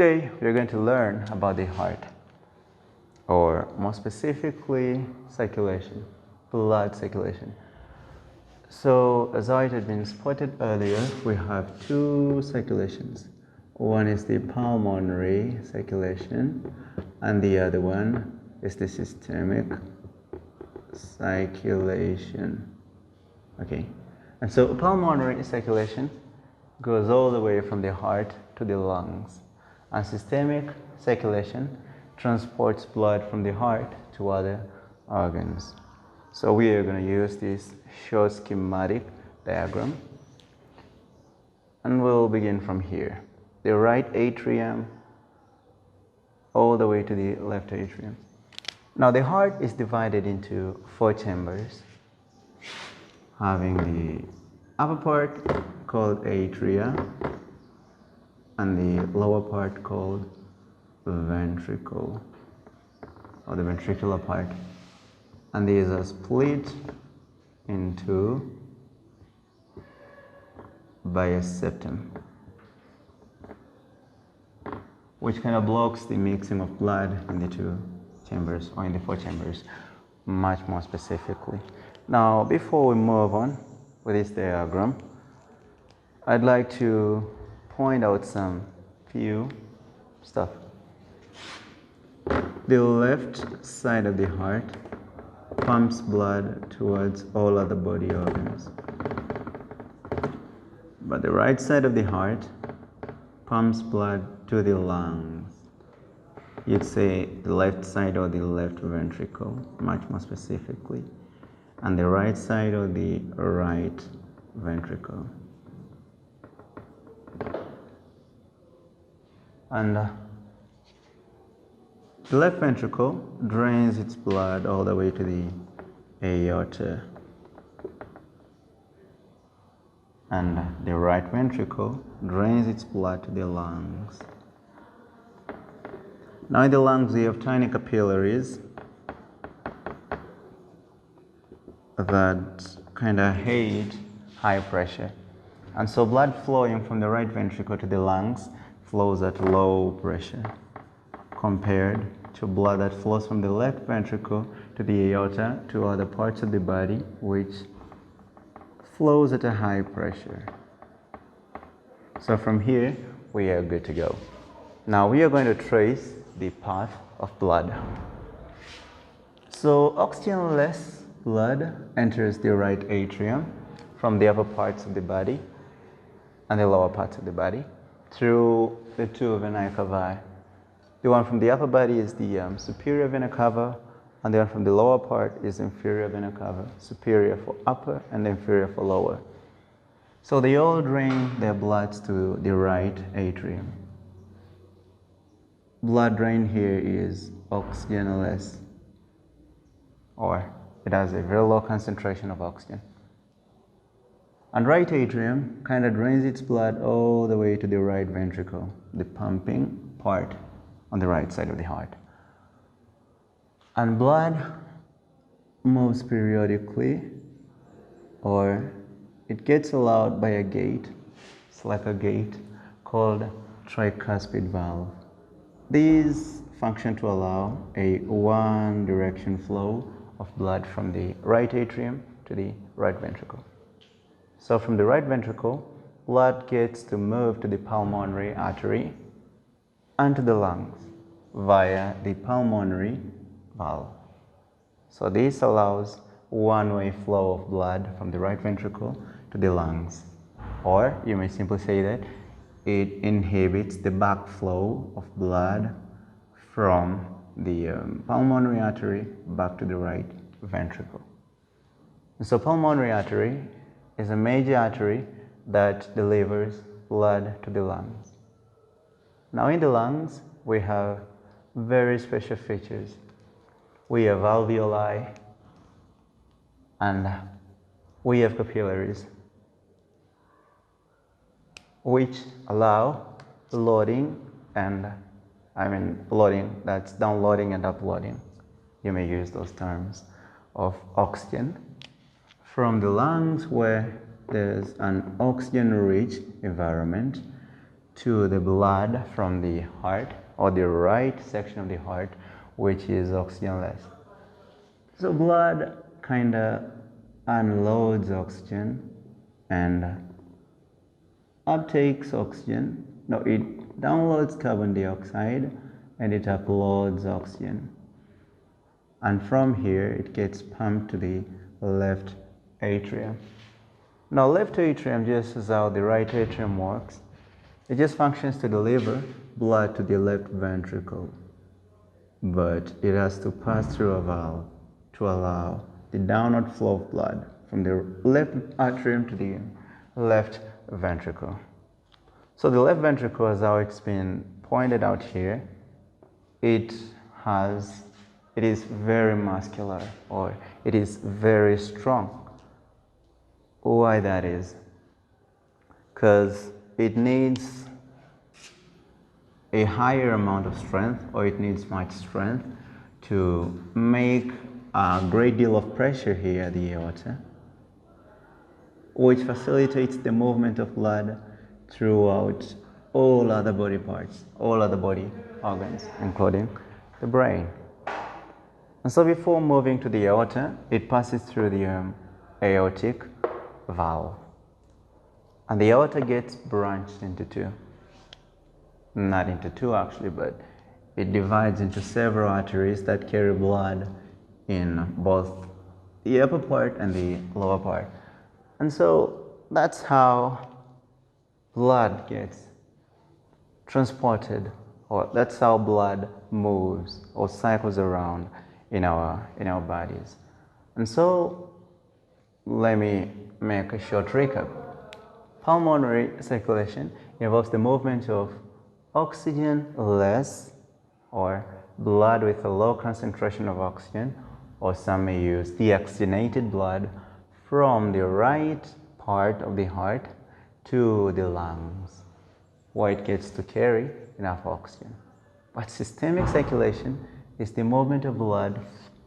today we're going to learn about the heart, or more specifically circulation, blood circulation. So as I had been spotted earlier, we have two circulations. One is the pulmonary circulation and the other one is the systemic circulation. Okay, and so pulmonary circulation goes all the way from the heart to the lungs, and systemic circulation transports blood from the heart to other organs. So we are going to use this short schematic diagram, and we'll begin from here. The right atrium all the way to the left atrium. Now the heart is divided into 4 chambers, having the upper part called atria and the lower part called ventricle, or the ventricular part. And these are split into by a septum, which kind of blocks the mixing of blood in the 2 chambers, or in the 4 chambers, much more specifically. Now, before we move on with this diagram, I'd like to point out some few stuff. The left side of the heart pumps blood towards all other body organs, but the right side of the heart pumps blood to the lungs. You'd say the left side or the left ventricle, much more specifically, and the right side or the right ventricle. And the left ventricle drains its blood all the way to the aorta, and the right ventricle drains its blood to the lungs. Now in the lungs we have tiny capillaries that kind of hate high pressure, and so blood flowing from the right ventricle to the lungs flows at low pressure compared to blood that flows from the left ventricle to the aorta to other parts of the body, which flows at a high pressure. So from here we are good to go. Now we are going to trace the path of blood. So oxygenless blood enters the right atrium from the upper parts of the body and the lower parts of the body through the 2 vena cava. The one from the upper body is the superior vena cava, and the one from the lower part is inferior vena cava, superior for upper and inferior for lower. So they all drain their blood to the right atrium. Blood drain here is oxygenless, or it has a very low concentration of oxygen. And right atrium kind of drains its blood all the way to the right ventricle, the pumping part on the right side of the heart. And blood moves periodically, or it gets allowed by a gate. It's like a gate called tricuspid valve. These function to allow a one direction flow of blood from the right atrium to the right ventricle. So from the right ventricle, blood gets to move to the pulmonary artery and to the lungs via the pulmonary valve. So this allows one-way flow of blood from the right ventricle to the lungs, or you may simply say that it inhibits the backflow of blood from the pulmonary artery back to the right ventricle. And so pulmonary artery is a major artery that delivers blood to the lungs. Now in the lungs we have very special features. We have alveoli and we have capillaries, which allow loading and loading, that's downloading and uploading, you may use those terms, of oxygen from the lungs, where there's an oxygen-rich environment, to the blood from the heart, or the right section of the heart, which is oxygenless. So blood kind of unloads oxygen and uptakes oxygen. No, it downloads carbon dioxide and it uploads oxygen. And from here, it gets pumped to the left atrium. Now, left atrium, just as how the right atrium works, it just functions to deliver blood to the left ventricle. But it has to pass through a valve to allow the downward flow of blood from the left atrium to the left ventricle. So the left ventricle, as how it's been pointed out here, it is very muscular, or it is very strong. Why that is? Because it needs a higher amount of strength, or it needs much strength to make a great deal of pressure here at the aorta, which facilitates the movement of blood throughout all other body parts, all other body organs, including the brain. And so before moving to the aorta, it passes through the aortic valve. And the aorta gets branched into two. Not into two actually, but it divides into several arteries that carry blood in both the upper part and the lower part. And so that's how blood gets transported, or that's how blood moves or cycles around in our bodies. And so let me make a short recap. Pulmonary circulation involves the movement of oxygen-less, or blood with a low concentration of oxygen, or some may use deoxygenated blood, from the right part of the heart to the lungs, where it gets to carry enough oxygen. But systemic circulation is the movement of blood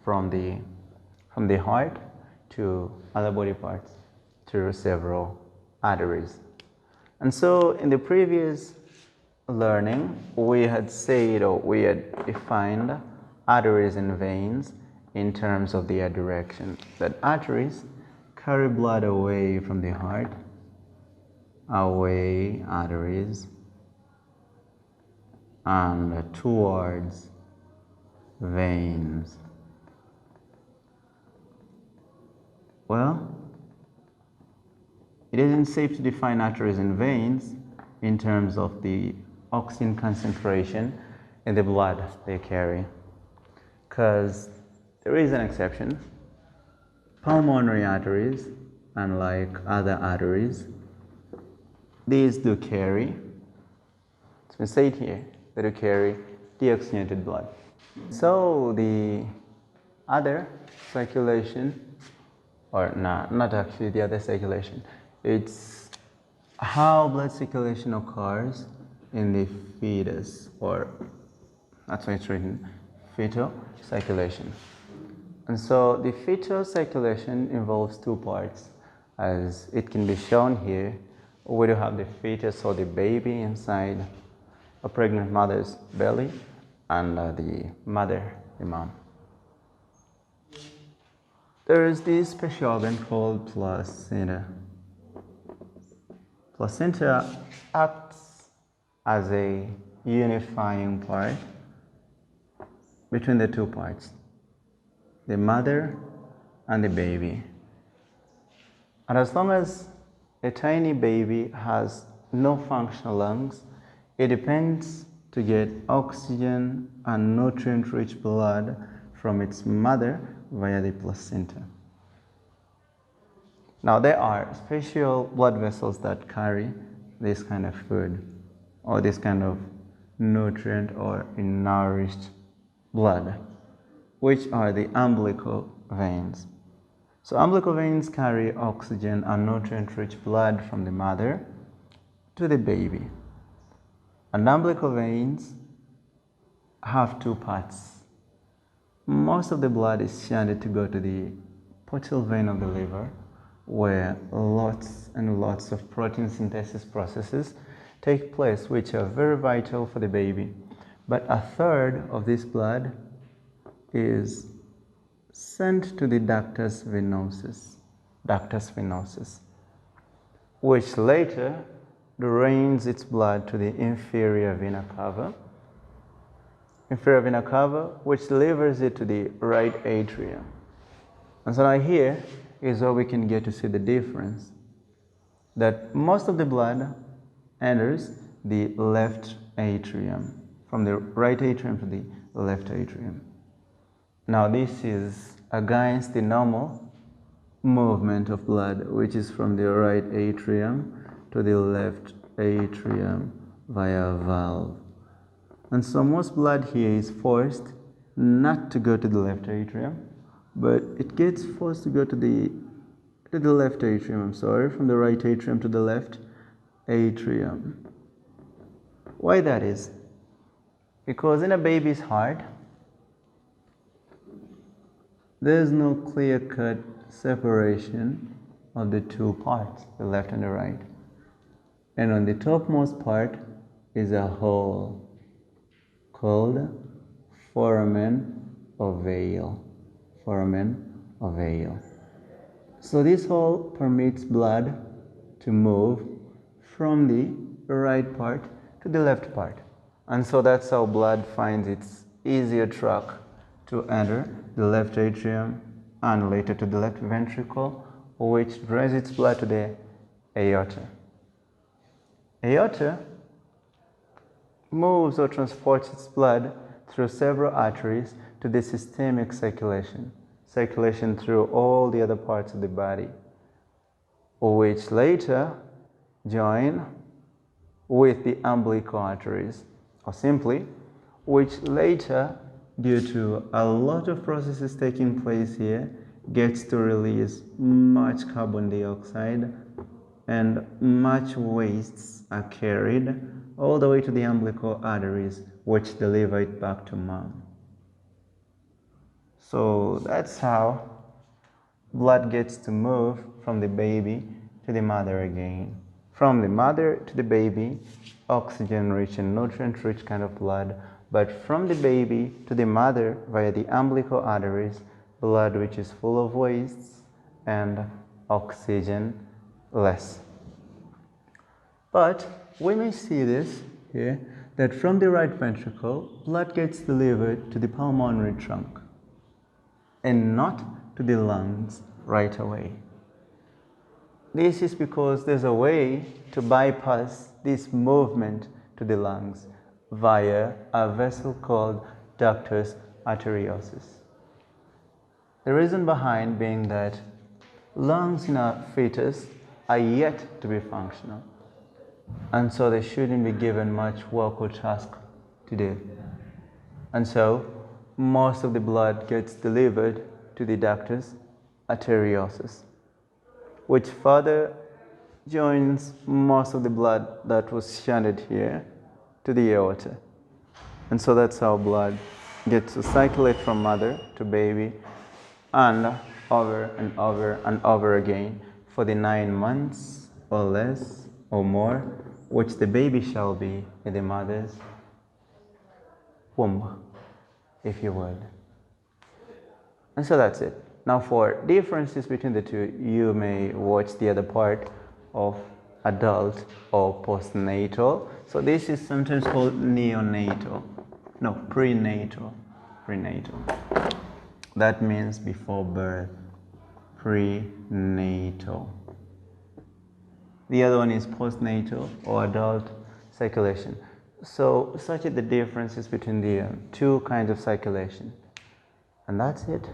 from the heart to other body parts through several arteries. And so in the previous learning, we had said, or we had defined arteries and veins in terms of their direction. That arteries carry blood away from the heart, away arteries, and towards veins. Well, it isn't safe to define arteries and veins in terms of the oxygen concentration in the blood they carry, because there is an exception. Pulmonary arteries, unlike other arteries, these do carry, it's been said here, they do carry deoxygenated blood. So the other circulation, or not actually the other circulation, it's how blood circulation occurs in the fetus, or that's why it's written, fetal circulation. And so the fetal circulation involves two parts, as it can be shown here. We do have the fetus, or the baby, inside a pregnant mother's belly, and the mother, the mom. There is this special organ called placenta. Placenta acts as a unifying part between the two parts, the mother and the baby. And as long as a tiny baby has no functional lungs, it depends to get oxygen and nutrient-rich blood from its mother via the placenta. Now, there are special blood vessels that carry this kind of food, or this kind of nutrient or nourished blood, which are the umbilical veins. So umbilical veins carry oxygen and nutrient-rich blood from the mother to the baby. And umbilical veins have two parts. Most of the blood is shunted to go to the portal vein of the liver, where lots and lots of protein synthesis processes take place, which are very vital for the baby. But a third of this blood is sent to the ductus venosus, which later drains its blood to the inferior vena cava, which delivers it to the right atrium. And so now here is where we can get to see the difference, that most of the blood enters the left atrium, from the right atrium to the left atrium. Now this is against the normal movement of blood, which is from the right atrium to the left atrium via valve. And so most blood here is forced not to go to the left atrium, but it gets forced to go to the left atrium, from the right atrium to the left atrium. Why that is? Because in a baby's heart, there's no clear-cut separation of the two parts, the left and the right. And on the topmost part is a hole called foramen ovale. So this hole permits blood to move from the right part to the left part. And so that's how blood finds its easier track to enter the left atrium and later to the left ventricle, which drains its blood to the aorta. Aorta moves or transports its blood through several arteries to the systemic circulation through all the other parts of the body, which later join with the umbilical arteries, or simply, which later, due to a lot of processes taking place here, gets to release much carbon dioxide, and much wastes are carried all the way to the umbilical arteries, which deliver it back to mom. So that's how blood gets to move from the baby to the mother again. From the mother to the baby, oxygen-rich and nutrient-rich kind of blood, but from the baby to the mother via the umbilical arteries, blood which is full of wastes and oxygen-less. But we may see this here, that from the right ventricle, blood gets delivered to the pulmonary trunk and not to the lungs right away. This is because there's a way to bypass this movement to the lungs via a vessel called ductus arteriosus. The reason behind being that lungs in a fetus are yet to be functional, and so they shouldn't be given much work or task to do. And so most of the blood gets delivered to the ductus arteriosus, which further joins most of the blood that was shunted here to the aorta. And so that's how blood gets to circulate from mother to baby and over and over and over again for the 9 months or less or more, which the baby shall be in the mother's womb, if you would. And so that's it. Now for differences between the two, you may watch the other part of adult or postnatal. So this is sometimes called neonatal. No, prenatal. That means before birth. Prenatal. The other one is postnatal or adult circulation. So such are the differences between the two kinds of circulation. And that's it.